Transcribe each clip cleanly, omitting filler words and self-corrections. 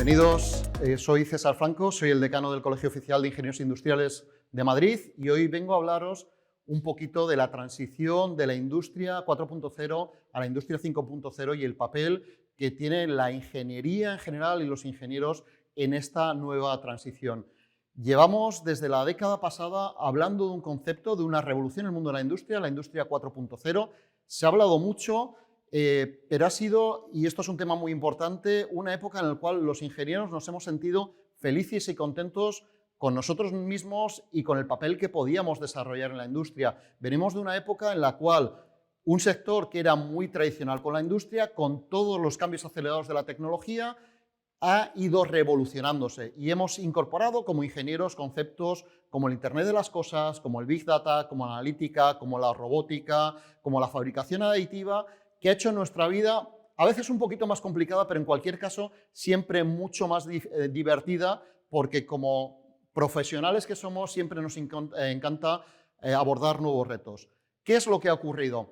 Bienvenidos, soy César Franco, soy el decano del Colegio Oficial de Ingenieros Industriales de Madrid y hoy vengo a hablaros un poquito de la transición de la industria 4.0 a la industria 5.0 y el papel que tiene la ingeniería en general y los ingenieros en esta nueva transición. Llevamos desde la década pasada hablando de un concepto, de una revolución en el mundo de la industria 4.0. Se ha hablado mucho, pero ha sido, y esto es un tema muy importante, una época en la cual los ingenieros nos hemos sentido felices y contentos con nosotros mismos y con el papel que podíamos desarrollar en la industria. Venimos de una época en la cual un sector que era muy tradicional con la industria, con todos los cambios acelerados de la tecnología, ha ido revolucionándose y hemos incorporado como ingenieros conceptos como el Internet de las Cosas, como el Big Data, como la analítica, como la robótica, como la fabricación aditiva, que ha hecho nuestra vida a veces un poquito más complicada, pero en cualquier caso siempre mucho más divertida, porque como profesionales que somos siempre nos encanta abordar nuevos retos. ¿Qué es lo que ha ocurrido?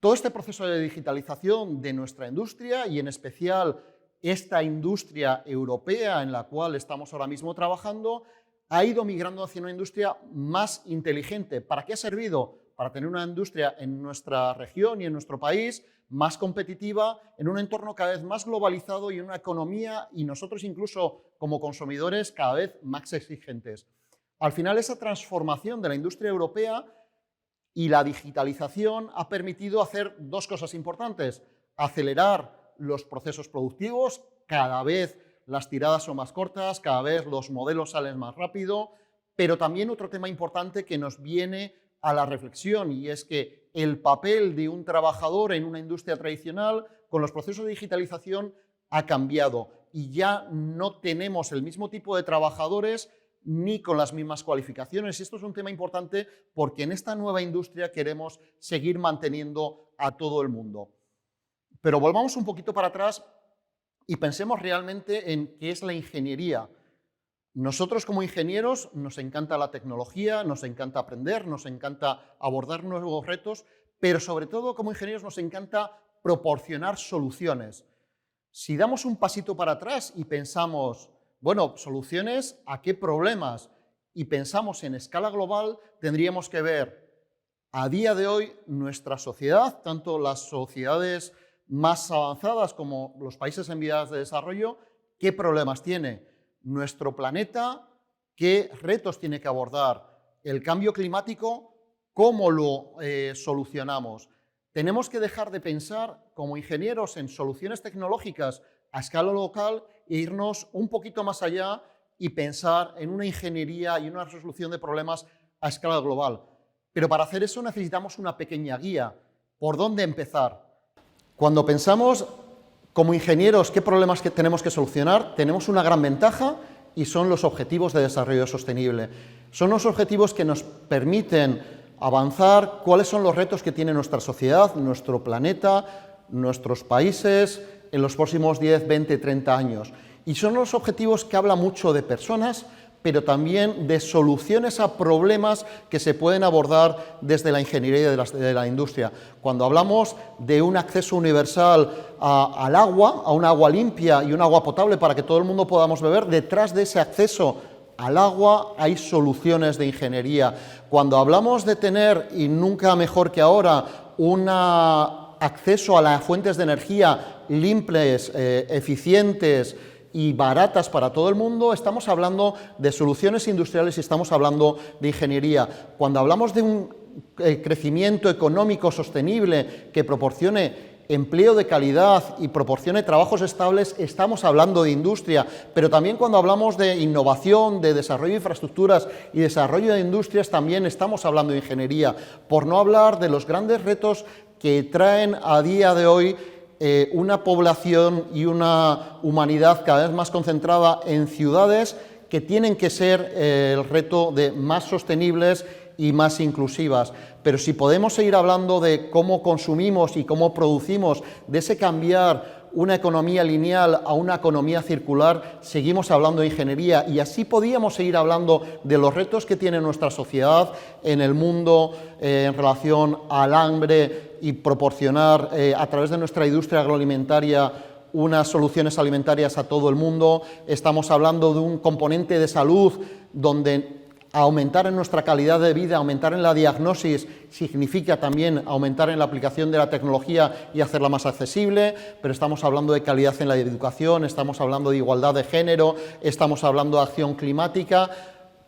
Todo este proceso de digitalización de nuestra industria y en especial esta industria europea en la cual estamos ahora mismo trabajando ha ido migrando hacia una industria más inteligente. ¿Para qué ha servido? Para tener una industria en nuestra región y en nuestro país más competitiva, en un entorno cada vez más globalizado y en una economía, y nosotros incluso como consumidores, cada vez más exigentes. Al final, esa transformación de la industria europea y la digitalización ha permitido hacer dos cosas importantes: acelerar los procesos productivos, cada vez las tiradas son más cortas, cada vez los modelos salen más rápido, pero también otro tema importante que nos viene a la reflexión, y es que el papel de un trabajador en una industria tradicional con los procesos de digitalización ha cambiado y ya no tenemos el mismo tipo de trabajadores ni con las mismas cualificaciones. Y esto es un tema importante porque en esta nueva industria queremos seguir manteniendo a todo el mundo. Pero volvamos un poquito para atrás y pensemos realmente en qué es la ingeniería. Nosotros como ingenieros nos encanta la tecnología, nos encanta aprender, nos encanta abordar nuevos retos, pero sobre todo como ingenieros nos encanta proporcionar soluciones. Si damos un pasito para atrás y pensamos, bueno, soluciones ¿a qué problemas? Y pensamos en escala global, tendríamos que ver a día de hoy nuestra sociedad, tanto las sociedades más avanzadas como los países en vías de desarrollo, ¿qué problemas tiene nuestro planeta? ¿Qué retos tiene que abordar? El cambio climático, ¿cómo lo solucionamos? Tenemos que dejar de pensar como ingenieros en soluciones tecnológicas a escala local e irnos un poquito más allá y pensar en una ingeniería y una resolución de problemas a escala global. Pero para hacer eso necesitamos una pequeña guía. ¿Por dónde empezar? Cuando pensamos como ingenieros qué problemas que tenemos que solucionar, tenemos una gran ventaja y son los objetivos de desarrollo sostenible. Son los objetivos que nos permiten avanzar cuáles son los retos que tiene nuestra sociedad, nuestro planeta, nuestros países en los próximos 10, 20, 30 años. Y son los objetivos que hablan mucho de personas, pero también de soluciones a problemas que se pueden abordar desde la ingeniería de la industria. Cuando hablamos de un acceso universal al agua, a un agua limpia y un agua potable para que todo el mundo podamos beber, detrás de ese acceso al agua hay soluciones de ingeniería. Cuando hablamos de tener, y nunca mejor que ahora, un acceso a las fuentes de energía limpias, eficientes y baratas para todo el mundo, estamos hablando de soluciones industriales y estamos hablando de ingeniería. Cuando hablamos de un crecimiento económico sostenible que proporcione empleo de calidad y proporcione trabajos estables, estamos hablando de industria, pero también cuando hablamos de innovación, de desarrollo de infraestructuras y desarrollo de industrias, también estamos hablando de ingeniería, por no hablar de los grandes retos que traen a día de hoy una población y una humanidad cada vez más concentrada en ciudades que tienen que ser el reto de más sostenibles y más inclusivas. Pero si podemos seguir hablando de cómo consumimos y cómo producimos, de ese cambiar una economía lineal a una economía circular, seguimos hablando de ingeniería y así podíamos seguir hablando de los retos que tiene nuestra sociedad en el mundo en relación al hambre y proporcionar a través de nuestra industria agroalimentaria unas soluciones alimentarias a todo el mundo, estamos hablando de un componente de salud donde aumentar en nuestra calidad de vida, aumentar en la diagnosis, significa también aumentar en la aplicación de la tecnología y hacerla más accesible, pero estamos hablando de calidad en la educación, estamos hablando de igualdad de género, estamos hablando de acción climática.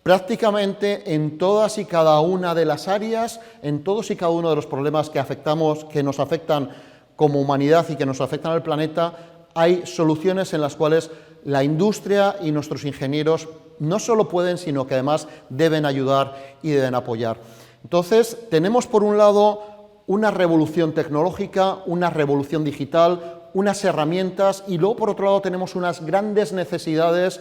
Prácticamente en todas y cada una de las áreas, en todos y cada uno de los problemas que nos afectan como humanidad y que nos afectan al planeta, hay soluciones en las cuales la industria y nuestros ingenieros no solo pueden, sino que además deben ayudar y deben apoyar. Entonces, tenemos por un lado una revolución tecnológica, una revolución digital, unas herramientas, y luego por otro lado tenemos unas grandes necesidades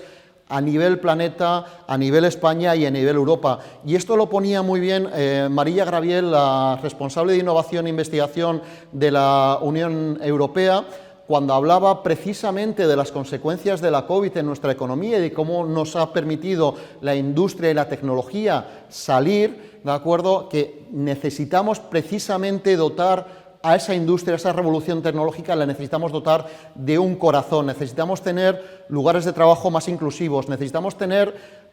a nivel planeta, a nivel España y a nivel Europa. Y esto lo ponía muy bien María Graviel, la responsable de Innovación e Investigación de la Unión Europea, cuando hablaba precisamente de las consecuencias de la COVID en nuestra economía y de cómo nos ha permitido la industria y la tecnología salir, ¿de acuerdo?, que necesitamos precisamente dotar a esa industria, a esa revolución tecnológica, la necesitamos dotar de un corazón, necesitamos tener lugares de trabajo más inclusivos, necesitamos tener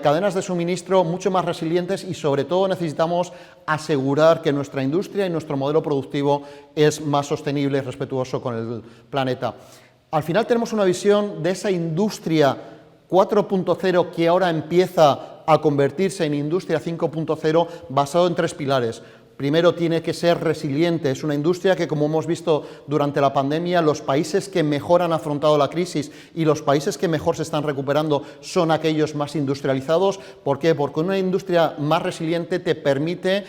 cadenas de suministro mucho más resilientes y sobre todo necesitamos asegurar que nuestra industria y nuestro modelo productivo es más sostenible y respetuoso con el planeta. Al final tenemos una visión de esa industria 4.0 que ahora empieza a convertirse en industria 5.0 basado en 3 pilares. Primero, tiene que ser resiliente. Es una industria que, como hemos visto durante la pandemia, los países que mejor han afrontado la crisis y los países que mejor se están recuperando son aquellos más industrializados. ¿Por qué? Porque una industria más resiliente te permite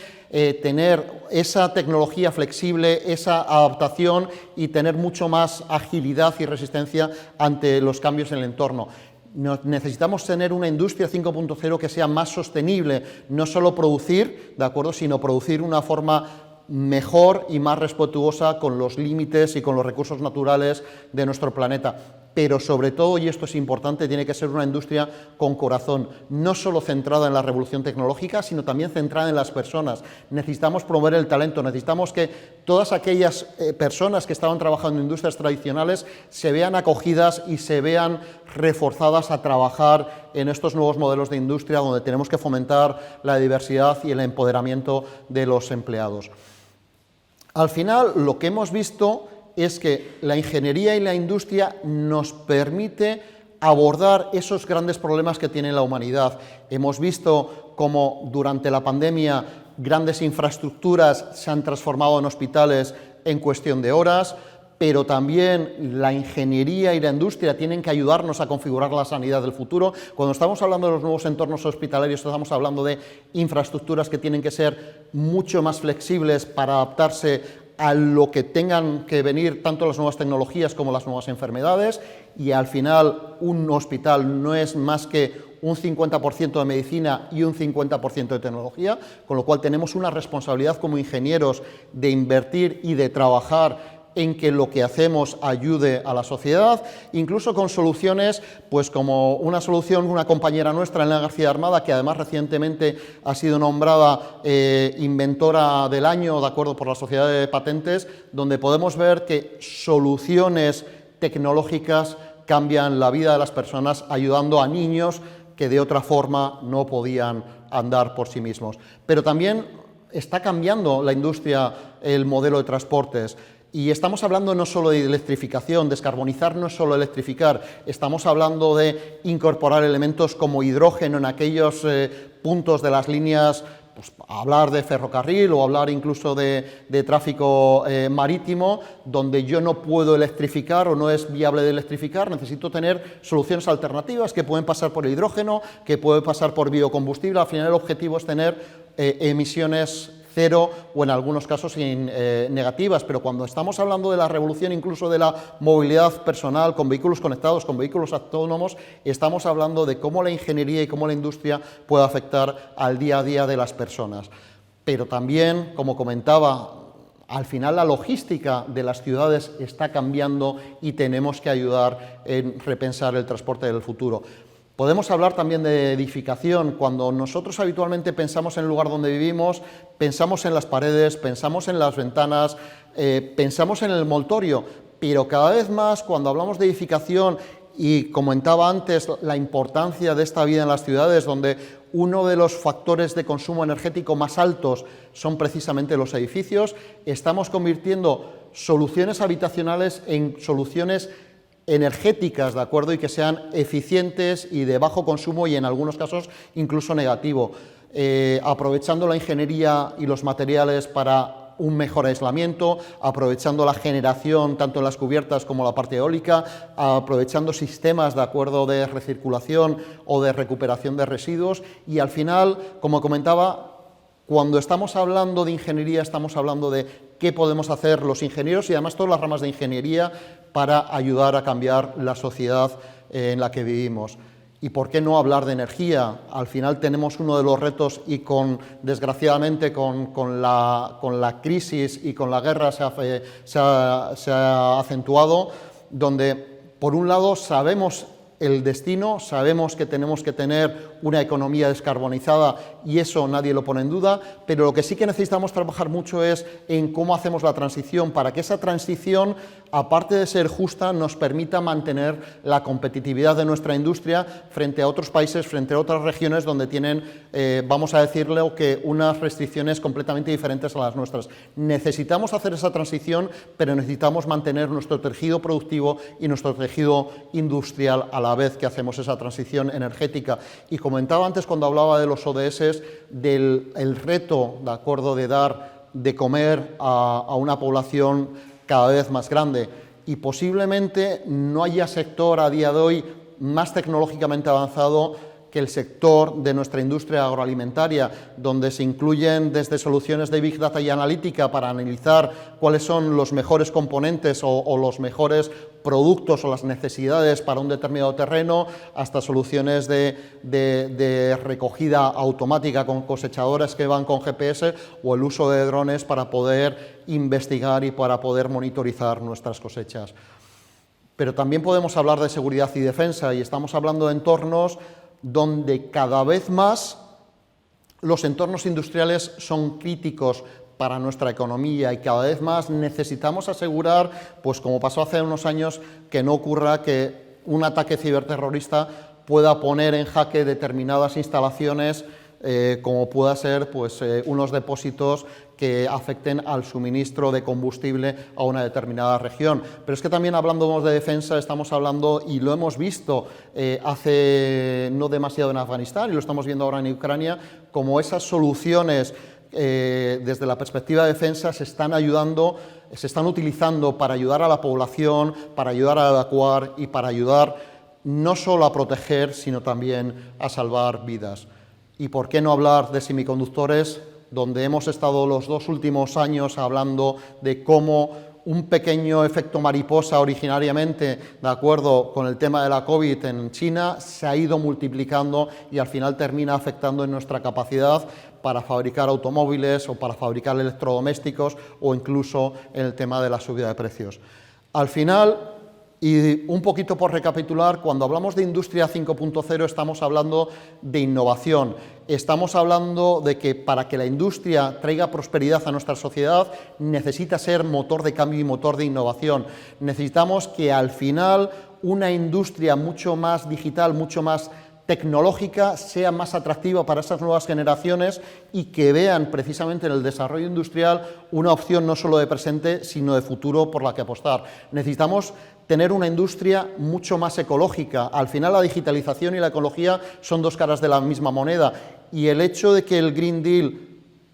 tener esa tecnología flexible, esa adaptación y tener mucho más agilidad y resistencia ante los cambios en el entorno. Necesitamos tener una industria 5.0 que sea más sostenible, no solo producir, ¿de acuerdo?, sino producir de una forma mejor y más respetuosa con los límites y con los recursos naturales de nuestro planeta. Pero sobre todo, y esto es importante, tiene que ser una industria con corazón, no solo centrada en la revolución tecnológica, sino también centrada en las personas. Necesitamos promover el talento, necesitamos que todas aquellas personas que estaban trabajando en industrias tradicionales se vean acogidas y se vean reforzadas a trabajar en estos nuevos modelos de industria donde tenemos que fomentar la diversidad y el empoderamiento de los empleados. Al final, lo que hemos visto es que la ingeniería y la industria nos permite abordar esos grandes problemas que tiene la humanidad. Hemos visto cómo durante la pandemia grandes infraestructuras se han transformado en hospitales en cuestión de horas, pero también la ingeniería y la industria tienen que ayudarnos a configurar la sanidad del futuro. Cuando estamos hablando de los nuevos entornos hospitalarios, estamos hablando de infraestructuras que tienen que ser mucho más flexibles para adaptarse a lo que tengan que venir tanto las nuevas tecnologías como las nuevas enfermedades, y al final un hospital no es más que un 50% de medicina y un 50% de tecnología, con lo cual tenemos una responsabilidad como ingenieros de invertir y de trabajar en que lo que hacemos ayude a la sociedad, incluso con soluciones, pues como una solución, una compañera nuestra, Elena García Armada, que además recientemente ha sido nombrada inventora del año, de acuerdo, por la Sociedad de Patentes, donde podemos ver que soluciones tecnológicas cambian la vida de las personas, ayudando a niños que de otra forma no podían andar por sí mismos. Pero también está cambiando la industria, el modelo de transportes. Y estamos hablando no solo de electrificación, descarbonizar no es solo electrificar, estamos hablando de incorporar elementos como hidrógeno en aquellos puntos de las líneas, pues hablar de ferrocarril o hablar incluso de tráfico marítimo, donde yo no puedo electrificar o no es viable de electrificar, necesito tener soluciones alternativas que pueden pasar por el hidrógeno, que pueden pasar por biocombustible. Al final el objetivo es tener emisiones cero o en algunos casos negativas, pero cuando estamos hablando de la revolución incluso de la movilidad personal con vehículos conectados, con vehículos autónomos, estamos hablando de cómo la ingeniería y cómo la industria puede afectar al día a día de las personas. Pero también, como comentaba, al final la logística de las ciudades está cambiando y tenemos que ayudar en repensar el transporte del futuro. Podemos hablar también de edificación. Cuando nosotros habitualmente pensamos en el lugar donde vivimos, pensamos en las paredes, pensamos en las ventanas, pensamos en el envoltorio, pero cada vez más cuando hablamos de edificación, y comentaba antes la importancia de esta vida en las ciudades, donde uno de los factores de consumo energético más altos son precisamente los edificios, estamos convirtiendo soluciones habitacionales en soluciones energéticas, ¿de acuerdo? Y que sean eficientes y de bajo consumo y en algunos casos incluso negativo, aprovechando la ingeniería y los materiales para un mejor aislamiento, aprovechando la generación tanto en las cubiertas como la parte eólica, aprovechando sistemas de acuerdo de recirculación o de recuperación de residuos y al final, como comentaba, cuando estamos hablando de ingeniería estamos hablando de qué podemos hacer los ingenieros y además todas las ramas de ingeniería para ayudar a cambiar la sociedad en la que vivimos. ¿Y por qué no hablar de energía? Al final tenemos uno de los retos y desgraciadamente con la crisis y con la guerra se ha acentuado, donde por un lado sabemos el destino, sabemos que tenemos que tener una economía descarbonizada y eso nadie lo pone en duda, pero lo que sí que necesitamos trabajar mucho es en cómo hacemos la transición para que esa transición, aparte de ser justa, nos permita mantener la competitividad de nuestra industria frente a otros países, frente a otras regiones donde tienen, vamos a decirlo, que unas restricciones completamente diferentes a las nuestras. Necesitamos hacer esa transición, pero necesitamos mantener nuestro tejido productivo y nuestro tejido industrial a la vez que hacemos esa transición energética. Y comentaba antes cuando hablaba de los ODS, del reto, de acuerdo, de dar de comer a una población cada vez más grande y posiblemente no haya sector a día de hoy más tecnológicamente avanzado que el sector de nuestra industria agroalimentaria, donde se incluyen desde soluciones de Big Data y analítica para analizar cuáles son los mejores componentes o los mejores productos o las necesidades para un determinado terreno, hasta soluciones de recogida automática con cosechadoras que van con GPS o el uso de drones para poder investigar y para poder monitorizar nuestras cosechas. Pero también podemos hablar de seguridad y defensa y estamos hablando de entornos donde cada vez más los entornos industriales son críticos para nuestra economía y cada vez más necesitamos asegurar, pues como pasó hace unos años, que no ocurra que un ataque ciberterrorista pueda poner en jaque determinadas instalaciones como pueda ser pues, unos depósitos que afecten al suministro de combustible a una determinada región. Pero es que también hablando de defensa estamos hablando, y lo hemos visto hace no demasiado en Afganistán y lo estamos viendo ahora en Ucrania, como esas soluciones desde la perspectiva de defensa se están utilizando para ayudar a la población, para ayudar a evacuar y para ayudar no solo a proteger, sino también a salvar vidas. ¿Y por qué no hablar de semiconductores, donde hemos estado los 2 últimos años hablando de cómo un pequeño efecto mariposa originariamente, de acuerdo con el tema de la COVID en China, se ha ido multiplicando y al final termina afectando en nuestra capacidad para fabricar automóviles o para fabricar electrodomésticos o incluso en el tema de la subida de precios? Al final, y un poquito por recapitular, cuando hablamos de Industria 5.0 estamos hablando de innovación, estamos hablando de que para que la industria traiga prosperidad a nuestra sociedad necesita ser motor de cambio y motor de innovación. Necesitamos que al final una industria mucho más digital, mucho más tecnológica sea más atractiva para esas nuevas generaciones y que vean precisamente en el desarrollo industrial una opción no solo de presente sino de futuro por la que apostar. Necesitamos tener una industria mucho más ecológica. Al final la digitalización y la ecología son 2 caras de la misma moneda y el hecho de que el Green Deal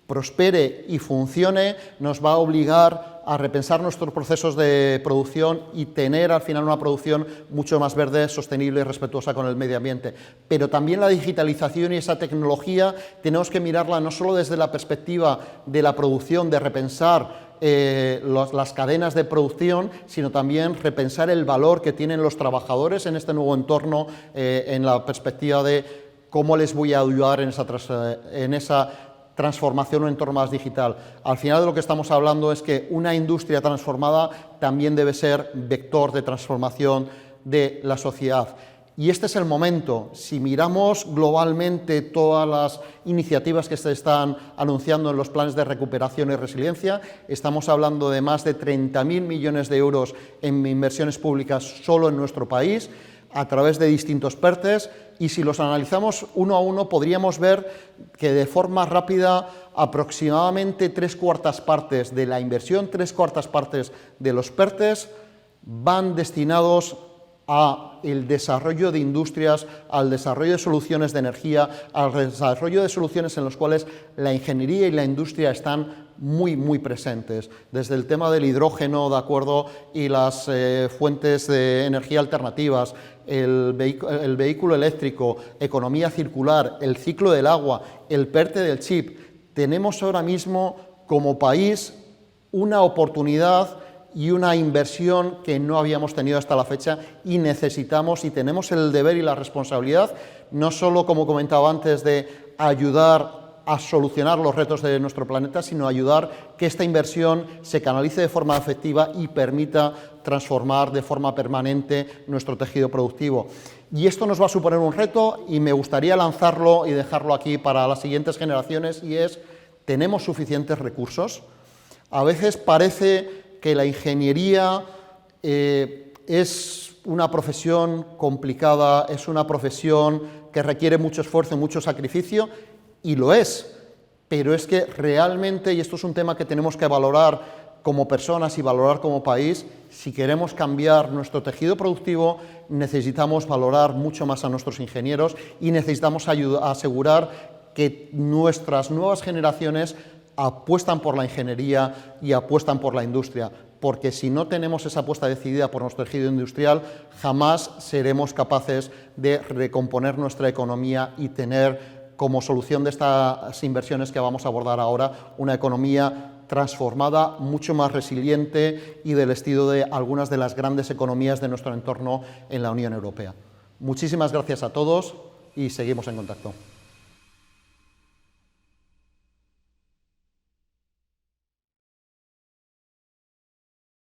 prospere y funcione nos va a obligar a repensar nuestros procesos de producción y tener al final una producción mucho más verde, sostenible y respetuosa con el medio ambiente. Pero también la digitalización y esa tecnología tenemos que mirarla no solo desde la perspectiva de la producción, de repensar las cadenas de producción, sino también repensar el valor que tienen los trabajadores en este nuevo entorno, en la perspectiva de cómo les voy a ayudar en esa transformación o un entorno más digital. Al final de lo que estamos hablando es que una industria transformada también debe ser vector de transformación de la sociedad. Y este es el momento. Si miramos globalmente todas las iniciativas que se están anunciando en los planes de recuperación y resiliencia, estamos hablando de más de 30.000 millones de euros en inversiones públicas solo en nuestro país, a través de distintos PERTEs, y si los analizamos uno a uno podríamos ver que de forma rápida aproximadamente 3/4 partes de la inversión, 3/4 partes de los PERTEs van destinados al desarrollo de industrias, al desarrollo de soluciones de energía, al desarrollo de soluciones en las cuales la ingeniería y la industria están muy presentes, desde el tema del hidrógeno, ¿de acuerdo?, y las fuentes de energía alternativas, el vehículo eléctrico, economía circular, el ciclo del agua, el PERTE del chip. Tenemos ahora mismo como país una oportunidad y una inversión que no habíamos tenido hasta la fecha y necesitamos y tenemos el deber y la responsabilidad, no solo, como comentaba antes, de ayudar a solucionar los retos de nuestro planeta, sino ayudar que esta inversión se canalice de forma efectiva y permita transformar de forma permanente nuestro tejido productivo. Y esto nos va a suponer un reto y me gustaría lanzarlo y dejarlo aquí para las siguientes generaciones, y es: ¿tenemos suficientes recursos? A veces parece que la ingeniería es una profesión complicada, es una profesión que requiere mucho esfuerzo y mucho sacrificio, y lo es, pero es que realmente, y esto es un tema que tenemos que valorar como personas y valorar como país, si queremos cambiar nuestro tejido productivo, necesitamos valorar mucho más a nuestros ingenieros y necesitamos asegurar que nuestras nuevas generaciones apuestan por la ingeniería y apuestan por la industria, porque si no tenemos esa apuesta decidida por nuestro tejido industrial, jamás seremos capaces de recomponer nuestra economía y tener como solución de estas inversiones que vamos a abordar ahora una economía transformada, mucho más resiliente y del estilo de algunas de las grandes economías de nuestro entorno en la Unión Europea. Muchísimas gracias a todos y seguimos en contacto.